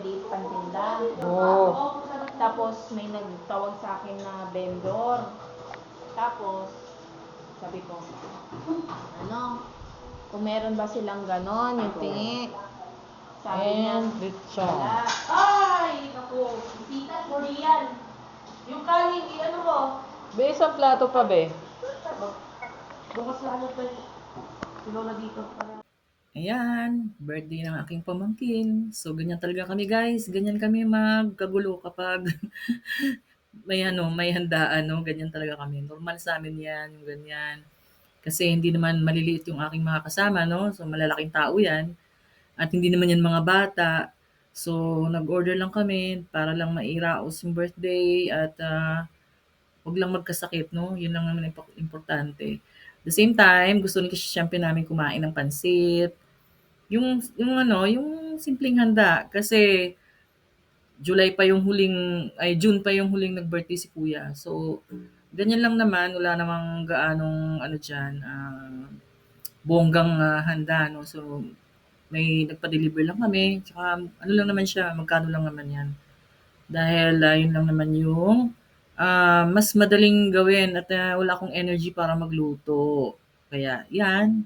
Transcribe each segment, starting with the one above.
maliit pang tinda. Oh. Tapos may nagtawag sa akin na vendor. Tapos, sabi ko, ano, kung meron ba silang ganon, yung tingi. Sabi niya, And lechon. wala. Ay, naku, bisita Korean. Yung kanin, ano mo? Be, isang plato pa, be. Bukas lang ito. Lola dito. Ayan, birthday ng aking pamangkin. So, ganyan talaga kami guys. Ganyan kami magkagulo kapag may handaan, no? Ganyan talaga kami. Normal sa amin yan, yung ganyan. Kasi hindi naman maliliit yung aking mga kasama, no? So, malalaking tao yan. At hindi naman yan mga bata. So, nag-order lang kami para lang mairaos yung birthday at wag lang magkasakit, no? Yun lang naman importante. At the same time, gusto ni siyempre namin kumain ng pansit. Yung simpleng handa kasi June pa yung huling nag-birthday si kuya. So, ganyan lang naman, wala namang gaanong ano diyan, bonggang handa, no. So, may nagpa-deliver lang kami, tsaka ano lang naman siya, magkano lang naman 'yan. Dahil yun lang naman yung mas madaling gawin at wala akong energy para magluto. Kaya 'yan.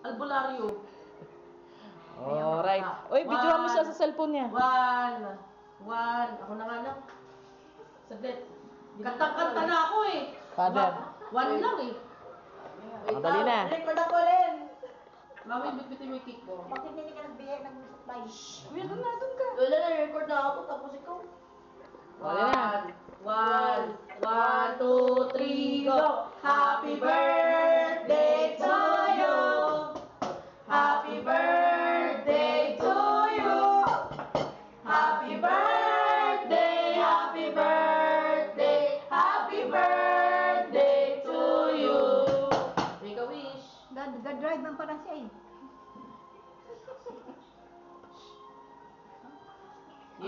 Albularyo. Alright. Uy, videohan mo siya sa cellphone niya. One. Ako na nga lang. Saglit. Kanta-kanta na ako eh. Father. One lang eh. Dali na. Record ako rin. Mami, bitbitin mo yung cake ko. Bakit hindi ka nagbigay ng supply? Kuya, doon ka. Wala na, record na ako, tapos ikaw. Dali na. One, two, three, go! Happy birthday to you! Happy birthday to you! Happy birthday, happy birthday, happy birthday to you! Make a wish. Gag-drive man parang siya eh.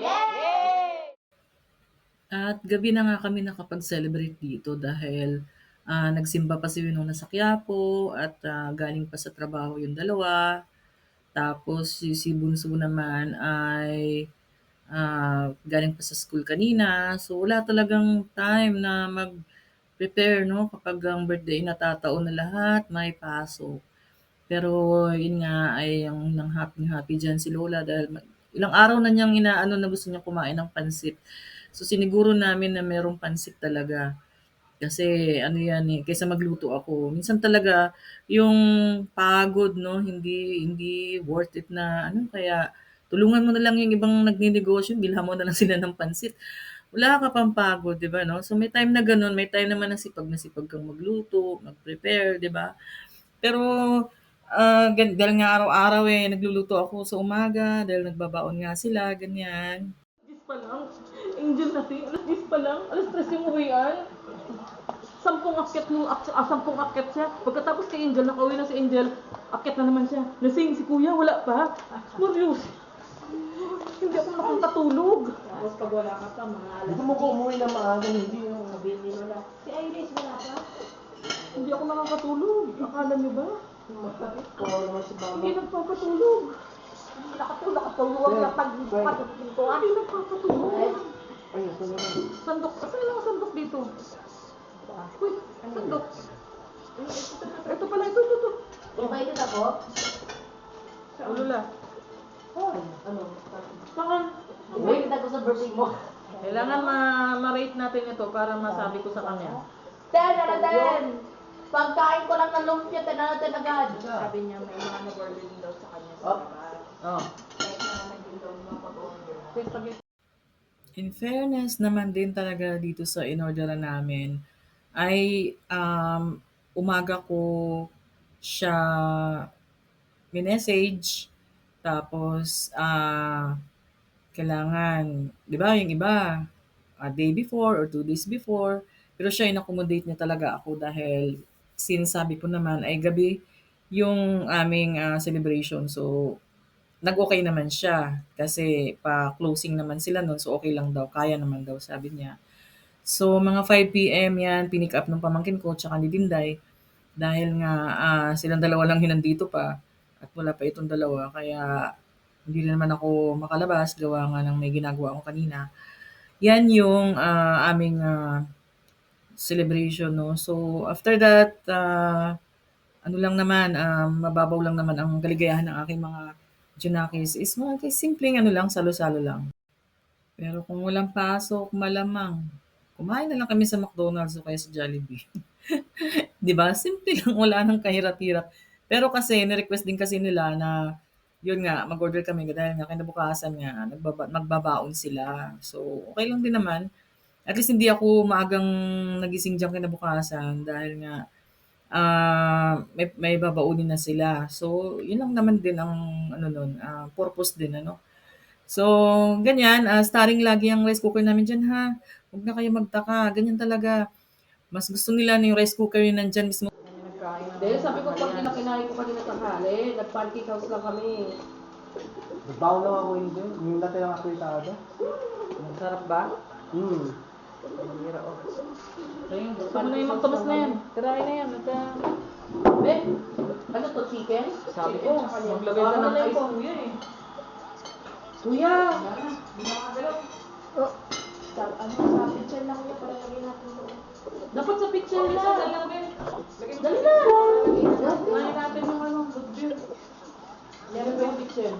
Yay! At gabi na nga kami nakapag-celebrate dito dahil nagsimba pa si Winona sa Quiapo at galing pa sa trabaho yung dalawa. Tapos si Bunso naman ay galing pa sa school kanina. So wala talagang time na mag-prepare, no? Kapag ang birthday natataon na lahat, may pasok. Pero yun nga ay ang nang happy-happy diyan si Lola dahil ilang araw na niyang inaano na gusto niya kumain ng pansit. So siniguro namin na merong pansit talaga. Kasi ano yan eh, kaysa magluto ako. Minsan talaga yung pagod, no, hindi hindi worth it na ano kaya tulungan mo na lang yung ibang nagnenegosyo, bilhan mo na lang sila ng pansit. Wala ka pang pagod, 'di ba, no? So may time na gano'n, may time naman na sipag kang magluto, mag-prepare, 'di ba? Pero dahil nga araw-araw eh nagluluto ako sa umaga dahil nagbabaon nga sila, ganyan. 10 pa lang. Angel natin. Alas 10 pa lang. Alas 3 yung uwian. 10 akyat siya. Pagkatapos kay Angel, nakauwi na si Angel, akyat na naman siya. Lasing si kuya, wala pa. Marius. Hindi ako nakakatulog. Tapos pag wala ka pa, mga alas. Gusto mo ko umuwi na maaga, hindi yung Sabihin ni Lola. Si Iris, wala pa? Hindi ako nakakatulog. Akala niyo ba? Kawawa naman si Mama. Hindi nagpapatulog. Nakatulog na pag-ipat ng pintuan. Hindi nagpapatulog. Ay, ito na lang. Sandok. Asan lang ang sandok dito? Uy, sandok. Ito pala, ito. Invited ako? Ulula. Ano? Saan? Invited ako sa birthday mo. Kailangan ma-rate natin ito para masabi ko sa kanya. 10. Pagkain ko lang ng lumpia, 10 natin agad. Sabi niya may mga nag-order din daw sa kanya sa Oh. labas. Oh. Kahit na naman din daw mapag-order. In fairness naman din talaga dito sa inorderan namin ay umaga ko siya minessage tapos kailangan, 'di ba, yung iba a day before or 2 days before, pero siya in-accommodate niya talaga ako dahil since sabi ko naman ay gabi yung aming celebration. So nag-okey naman siya kasi pa-closing naman sila nun, so okey lang daw, kaya naman daw sabi niya. So mga 5 PM 'yan, pinick up ng pamangkin ko tsaka ni Dinday dahil nga silang dalawa lang yung nandito pa at wala pa itong dalawa kaya hindi rin naman ako makalabas gawa nga ng may ginagawa ako kanina. Yan yung aming celebration, no. So after that, ano lang naman, mababaw lang naman ang kaligayahan ng aking mga Junakis is mga simpleng ano lang, salo-salo lang. Pero kung walang pasok, malamang kumain na lang kami sa McDonald's o kaya sa Jollibee. 'Di ba? Simple lang, wala ng kahirap-hirap. Pero kasi ni-request din kasi nila na yun nga, mag-order kami dahil nga kinabukasan nga magbabaon sila. So, okay lang din naman. At least hindi ako maagang nagising diyan kinabukasan dahil nga may babaunin na sila. So, yun lang naman din ang ano nun, purpose din ano. So, ganyan, starring lagi ang rice cooker namin diyan ha. Huwag na kayo magtaka, ganyan talaga. Mas gusto nila na yung rice cooker yung nandyan mismo. Dahil sabi ko, pag kinakinain ko kanina tanghali, nag-pancake house lang kami. Nagbaon lang ako hindi. Yung dati lang ako itado. Sarap ba? Mahira o. Ayun, gusto mo na yung magtamas na yan. Tirahin na yan. Be, ano to, chicken? Sabi ko, maglagay ka ng ice. Kuya eh. Kuya! Oh, sa picture lang niya para lagyan natin doon. Dapat sa picture na. Dali na! Lagyan natin yung ano, good view. Meron ba yung picture?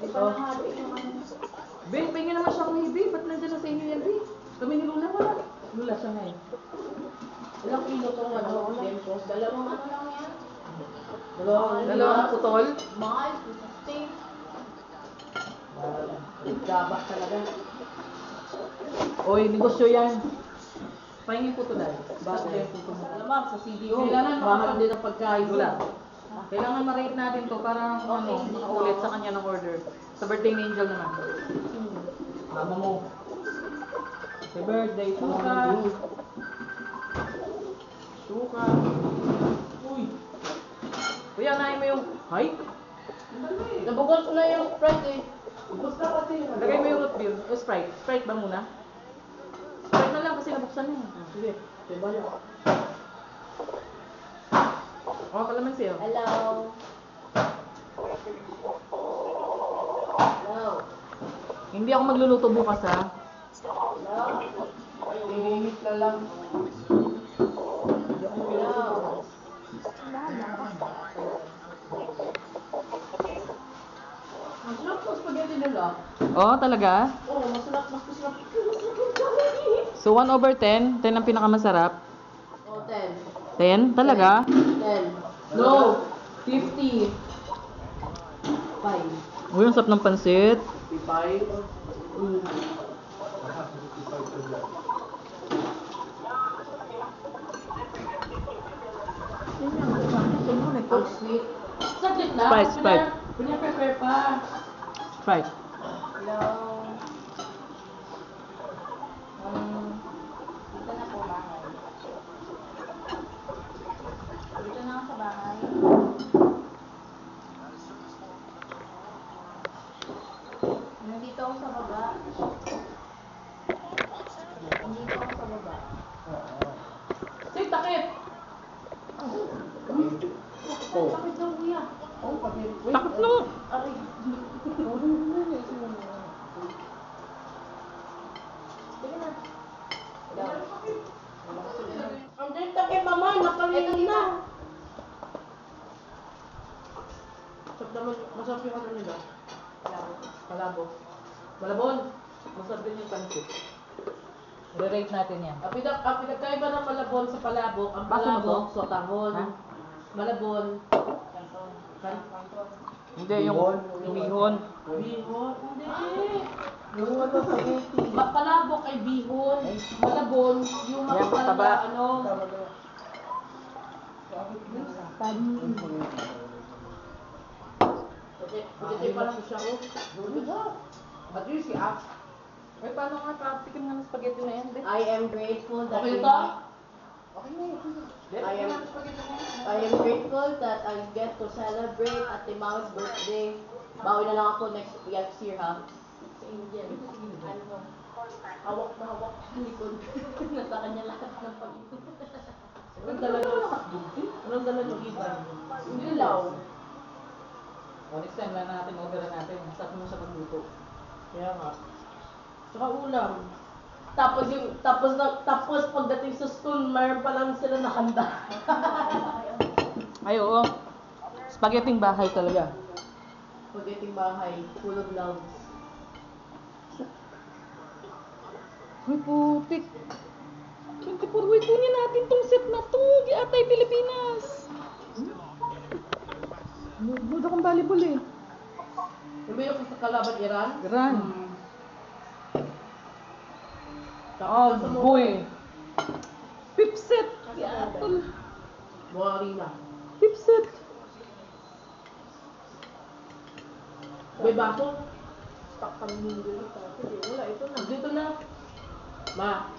Di pa nahati yung ano. Be, pahinga naman siya kung hibi. Ba't nandiyan na sa inyo yan, Be? Kami ni Lula wala. Lula siya ngayon. Ilang kilo tong ano, Dempos? Dalawang ano lang yan. Dalawang putol? Mahal, 250. Gabak talaga. Oy, negosyo yan. Pahingin po ito dahil. Bakit yung puto mo? Alam sa CDO. Kailangan mahal din ang pagkain. Wala. Kailangan ma-rate natin to para makaulit sa kanya ng order. Sa birthday ni Angel naman. Mama mo. Happy birthday, Suka. Suka. Uy. Kuya, nahin mo yung hike? Nabukol ko na yung Sprite eh. Basta kasi. Lagay mo yung root beer. O Sprite. Sprite ba muna? Sprite na lang kasi nabuksan niya. Sige. Diba yun? Oh, kalaman siya. Hello. Hello. Hindi ako magluluto bukas ha. Hello. Ilimit na lang. Hello. Masarap po spaghetti nila. Oh, talaga? Oo, masarap. Mas masarap. So 1/10, 10 ang pinakamasarap. O, 10. 10? Talaga? 10. No. 50. 5. Uy, ang sarap ng pansit. 55. Ang sweet. Saglit lang. Sprite. Pina-prepare pa. Sprite. Hello. Dito na po bahay. Dito na ako sa bahay. Nandito ako sa baba. Nandito ako sa baba. Sige, takip. Oh. Bakit daw kuya? Oh, pati. Takot nung. Aray. Sige na. Ang dito kay mama, nakalilin na. Masarap yung ano nila. Palabo. Malabon. Masarap din yung pansit. Re-rate natin yan. Ang pinagkaiba ng malabon sa palabok, ang palabok, sotahon. Ha? Malabon. Hindi, yung bihon. Bihon? Hindi. Yung ano sa 80. Palabok ay bihon. Malabon, yung Yan, makapal taba. na ano. Pwede pa lang siya ko. At yun si Ax. Ay, paano nga? Patikim nga ng spaghetti na yan. I am grateful that Okay we ito? Okay na yun. I am grateful that I get to celebrate at Timao's birthday. Bawi na lang ako next year ha. Sa Indian. Ano? Hawak na hawak sa likod. Nasa kanya lahat ng pag-ibig. Anong dala nyo? Anong dala nyo iba? Dilaw. Next time, wala natin orderan natin. Saan mo siya magluto? Kaya nga. Saka ulam. Tapos pagdating sa school, mayroon pa lang sila nakanda. Ay, oo. Spaghetti bahay talaga. Pagdating bahay, full of love. Uy, putik. 24 week kunin natin tong set na to. Giatay Pilipinas. Good akong volleyball eh. Lumiyok ka sa kalaban Iran. Iran. Tapos Oh, boy. Fifth set. Giatol. Buhari na. Fifth set. May baso? Stuck kami dito. Wala, ito na. Dito na. Ma,